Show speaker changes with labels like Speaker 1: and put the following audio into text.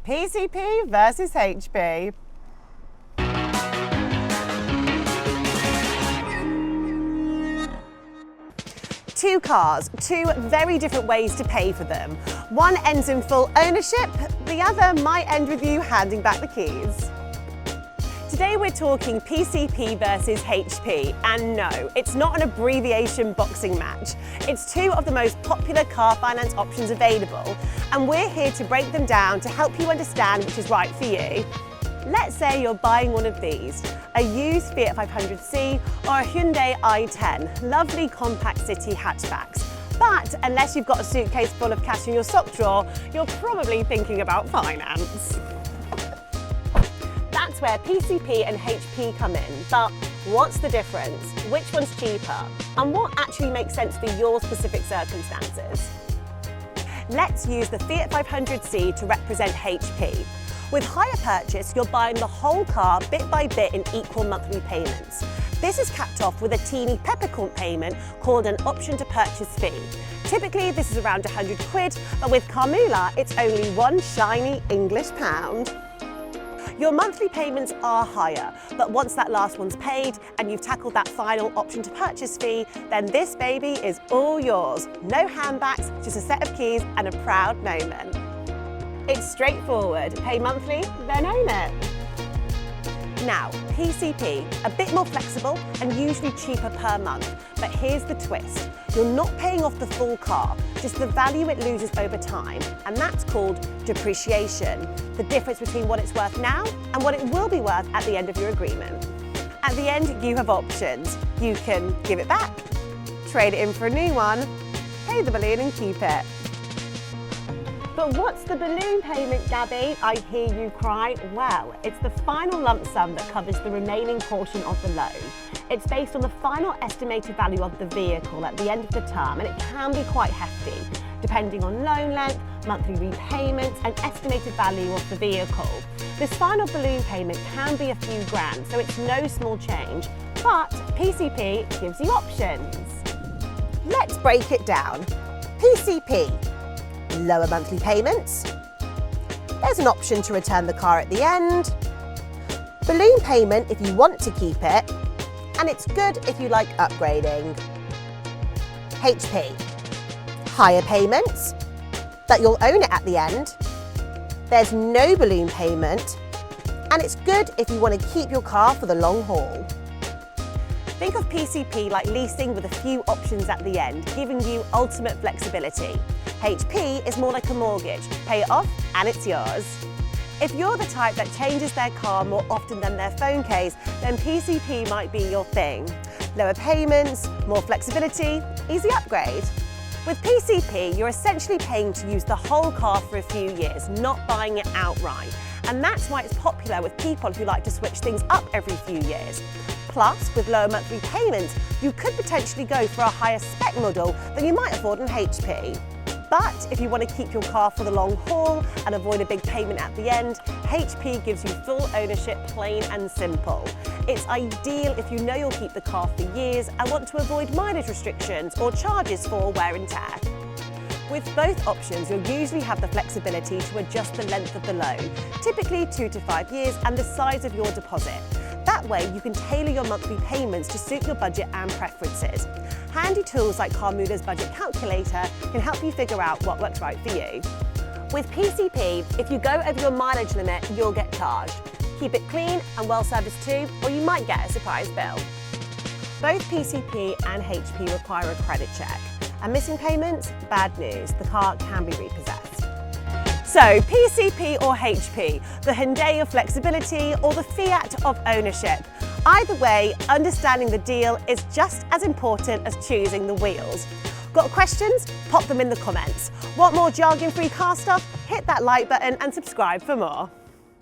Speaker 1: PCP versus HP. Two cars, two very different ways to pay for them. One ends in full ownership, the other might end with you handing back the keys. Today we're talking PCP versus HP, and no, it's not an abbreviation boxing match. It's two of the most popular car finance options available, and we're here to break them down to help you understand which is right for you. Let's say you're buying one of these, a used Fiat 500c or a Hyundai i10, lovely compact city hatchbacks. But unless you've got a suitcase full of cash in your sock drawer, you're probably thinking about finance. That's where PCP and HP come in, but what's the difference? Which one's cheaper? And what actually makes sense for your specific circumstances? Let's use the Fiat 500c to represent HP. With hire purchase, you're buying the whole car bit by bit in equal monthly payments. This is capped off with a teeny peppercorn payment called an option to purchase fee. Typically, this is around 100 quid, but with Carmula, it's only one shiny English pound. Your monthly payments are higher, but once that last one's paid and you've tackled that final option to purchase fee, then this baby is all yours. No handbags, just a set of keys and a proud moment. It's straightforward. Pay monthly, then own it. Now, PCP, a bit more flexible and usually cheaper per month. But here's the twist. You're not paying off the full car, just the value it loses over time. And that's called depreciation, the difference between what it's worth now and what it will be worth at the end of your agreement. At the end, you have options. You can give it back, trade it in for a new one, pay the balloon and keep it. But what's the balloon payment, Gabby? I hear you cry. Well, it's the final lump sum that covers the remaining portion of the loan. It's based on the final estimated value of the vehicle at the end of the term, and it can be quite hefty, depending on loan length, monthly repayments, and estimated value of the vehicle. This final balloon payment can be a few grand, so it's no small change, but PCP gives you options. Let's break it down. PCP. Lower monthly payments. There's an option to return the car at the end. Balloon payment if you want to keep it. And it's good if you like upgrading. HP. Higher payments, but you'll own it at the end. There's no balloon payment. And it's good if you want to keep your car for the long haul. Think of PCP like leasing with a few options at the end, giving you ultimate flexibility. HP is more like a mortgage. Pay it off and it's yours. If you're the type that changes their car more often than their phone case, then PCP might be your thing. Lower payments, more flexibility, easy upgrade. With PCP, you're essentially paying to use the whole car for a few years, not buying it outright. And that's why it's popular with people who like to switch things up every few years. Plus, with lower monthly payments, you could potentially go for a higher spec model than you might afford in HP. But if you want to keep your car for the long haul and avoid a big payment at the end, HP gives you full ownership, plain and simple. It's ideal if you know you'll keep the car for years and want to avoid mileage restrictions or charges for wear and tear. With both options, you'll usually have the flexibility to adjust the length of the loan, typically 2 to 5 years, and the size of your deposit. That way, you can tailor your monthly payments to suit your budget and preferences. Handy tools like Carmula's budget calculator can help you figure out what works right for you. With PCP, if you go over your mileage limit, you'll get charged. Keep it clean and well serviced too, or you might get a surprise bill. Both PCP and HP require a credit check. And missing payments? Bad news, the car can be repossessed. So, PCP or HP, the Hyundai of flexibility or the Fiat of ownership. Either way, understanding the deal is just as important as choosing the wheels. Got questions? Pop them in the comments. Want more jargon-free car stuff? Hit that like button and subscribe for more.